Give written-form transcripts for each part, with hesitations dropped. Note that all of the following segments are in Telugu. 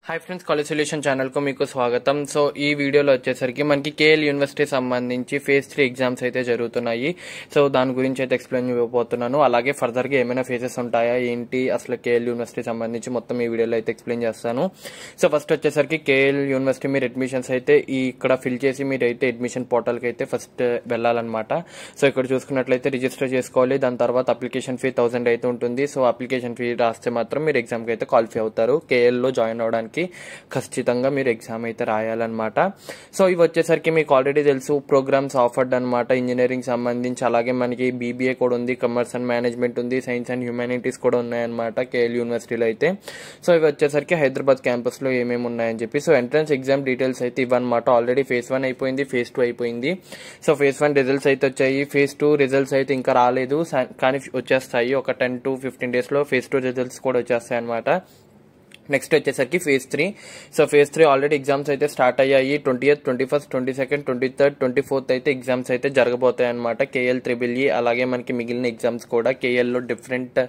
హాయ్ ఫ్రెండ్స్, కాలేజ్ సొల్యూషన్ ఛానల్కు మీకు స్వాగతం. సో ఈ వీడియోలో వచ్చేసరికి మనకి కేఎల్ యూనివర్సిటీ సంబంధించి ఫేజ్ 3 ఎగ్జామ్స్ అయితే జరుగుతున్నాయి. సో దాని గురించి అయితే ఎక్స్ప్లెయిన్ చేయబోతున్నాను. అలాగే ఫర్దర్గా ఏమైనా ఫేజెస్ ఉంటాయా ఏంటి అసలు కేఎల్ యూనివర్సిటీ సంబంధించి మొత్తం ఈ వీడియోలో అయితే ఎక్స్ప్లెయిన్ చేస్తాను. సో ఫస్ట్ వచ్చేసరికి కేఎల్ యూనివర్సిటీ మీరు అడ్మిషన్స్ అయితే ఇక్కడ ఫిల్ చేసి మీరు అయితే అడ్మిషన్ పోర్టల్కి అయితే ఫస్ట్ వెళ్ళాలన్నమాట. సో ఇక్కడ చూసుకున్నట్లయితే రిజిస్టర్ చేసుకోవాలి. దాని తర్వాత అప్లికేషన్ ఫీ 1000 అయితే ఉంటుంది. సో అప్లికేషన్ ఫీ రాస్తే మాత్రం మీరు ఎగ్జామ్కి అయితే క్వాలిఫై అవుతారు. కేఎల్లో జాయిన్ అవడానికి ఖచ్చితంగా మీరు ఎగ్జామ్ అయితే రాయాలన్నమాట. సో ఇవి వచ్చేసరికి మీకు ఆల్రెడీ తెలుసు, ప్రోగ్రామ్స్ ఆఫర్డ్ అనమాట. ఇంజనీరింగ్ సంబంధించి అలాగే మనకి బీబీఏ కూడా ఉంది, కమర్స్ అండ్ మేనేజ్మెంట్ ఉంది, సైన్స్ అండ్ హ్యూమానిటీస్ కూడా ఉన్నాయన్నమాట కేఎల్ యూనివర్సిటీలో అయితే. సో ఇవి వచ్చేసరికి హైదరాబాద్ క్యాంపస్ లో ఏమేమి ఉన్నాయని చెప్పి. సో ఎంట్రన్స్ ఎగ్జామ్ డీటెయిల్స్ అయితే ఇవన్నమాట. ఆల్రెడీ ఫేజ్ 1 అయిపోయింది, ఫేజ్ 2 అయిపోయింది. సో ఫేజ్ 1 రిజల్ట్స్ అయితే వచ్చాయి, ఫేజ్ 2 రిజల్ట్స్ అయితే ఇంకా రాలేదు కానీ వచ్చేస్తాయి. ఒక 10 to 15 days లో ఫేజ్ 2 రిజల్ట్స్ కూడా వచ్చేస్తాయి అనమాట. నెక్స్ట్ వచ్చేసరికి phase 3. So phase 3 already exams అయితే స్టార్ట్ అయ్యాయి. 20th, 21st, 22nd, 23rd, 24th అయితే ఎగ్జామ్స్ అయితే జరగబోతాయి అనమాట. కేఎల్ త్రిబుల్-ఈ అలాగే మనకి మిగిలిన ఎగ్జామ్స్ కూడా కేఎల్లో డిఫరెంట్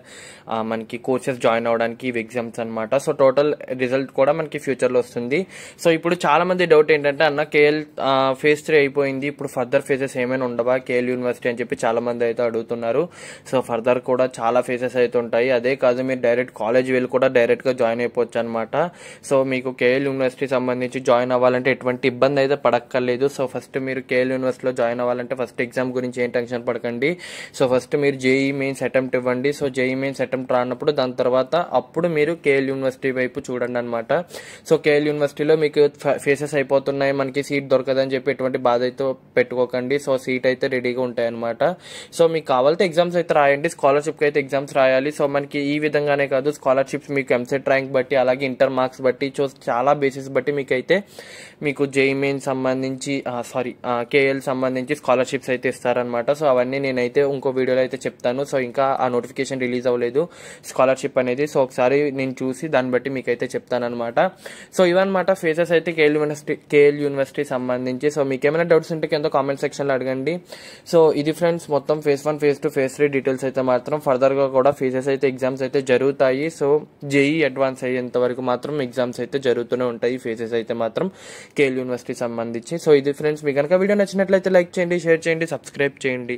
మనకి కోర్సెస్ జాయిన్ అవడానికి ఇవి ఎగ్జామ్స్ అనమాట. సో టోటల్ రిజల్ట్ కూడా మనకి ఫ్యూచర్లో వస్తుంది. సో ఇప్పుడు చాలా మంది డౌట్ ఏంటంటే, అన్న కేఎల్ ఫేజ్ 3 అయిపోయింది, ఇప్పుడు ఫర్దర్ ఫేజెస్ ఏమైనా ఉండవా కేఎల్ యూనివర్సిటీ అని చెప్పి చాలా మంది అయితే అడుగుతున్నారు. సో ఫర్దర్ కూడా చాలా ఫేజెస్ అయితే ఉంటాయి. అదే కాదు, మీరు డైరెక్ట్ కాలేజ్ వెళ్ళి కూడా డైరెక్ట్ గా జాయిన్ అయిపోవచ్చు అనమాట. సో మీకు కేఎల్ యూనివర్సిటీ సంబంధించి జాయిన్ అవ్వాలంటే ఎటువంటి ఇబ్బంది అయితే పడక్కర్లేదు. సో ఫస్ట్ మీరు కేఎల్ యూనివర్సిటీలో జాయిన్ అవ్వాలంటే ఫస్ట్ ఎగ్జామ్ గురించి ఏం టెన్షన్ పడకండి. సో ఫస్ట్ మీరు జేఈ మెయిన్స్ అటెంప్ట్ ఇవ్వండి. సో జేఈ మెయిన్స్ అటెంప్ట్ రానప్పుడు దాని తర్వాత అప్పుడు మీరు కేఎల్ యూనివర్సిటీ వైపు చూడండి అనమాట. సో కేఎల్ యూనివర్సిటీలో మీకు ఫేసెస్ అయిపోతున్నాయి, మనకి సీట్ దొరకదని చెప్పి ఎటువంటి బాధ అయితే పెట్టుకోకండి. సో సీట్ అయితే రెడీగా ఉంటాయి అనమాట. సో మీకు కావాలంటే ఎగ్జామ్స్ అయితే రాయండి. స్కాలర్షిప్ అయితే ఎగ్జామ్స్ రాయాలి. సో మనకి ఈ విధంగానే కాదు, స్కాలర్షిప్స్ మీకు ఎంసెట్ ర్యాంక్ బట్టి అలాగే ఇంటర్ మార్క్స్ బట్టి చాలా బేసిస్ బట్టి మీకు జేఈ మెయిన్ సంబంధించి కేఎల్ సంబంధించి స్కాలర్షిప్స్ అయితే ఇస్తారనమాట. సో అవన్నీ నేనైతే ఇంకో వీడియోలో అయితే చెప్తాను. సో ఇంకా ఆ నోటిఫికేషన్ రిలీజ్ అవ్వలేదు స్కాలర్షిప్ అనేది. సో ఒకసారి నేను చూసి దాన్ని బట్టి మీకైతే చెప్తానమాట. సో ఇవన్నమాట ఫేజెస్ అయితే కేఎల్ యూనివర్సిటీ సంబంధించి. సో మీకు ఏమైనా డౌట్స్ ఉంటే కింద కామెంట్ సెక్షన్ లో అడగండి. సో ఇది ఫ్రెండ్స్ మొత్తం ఫేజ్ 1, ఫేజ్ 2, ఫేజ్ 3 డీటెయిల్స్ అయితే మాత్రం ఫర్దర్ గా కూడా ఫేజెస్ అయితే ఎగ్జామ్స్ అయితే జరుగుతాయి. సో జేఈ అడ్వాన్స్ అయ్యేంత వరకు మాత్రం ఎగ్జామ్స్ అయితే జరుగుతూనే ఉంటాయి ఫేజెస్ అయితే మాత్రం కేఎల్ యూనివర్సిటీ సంబంధించి. సో ఇది ఫ్రెండ్స్, మీకు కనుక వీడియో నచ్చినట్లయితే లైక్ చేయండి, షేర్ చేయండి, సబ్స్క్రైబ్ చేయండి.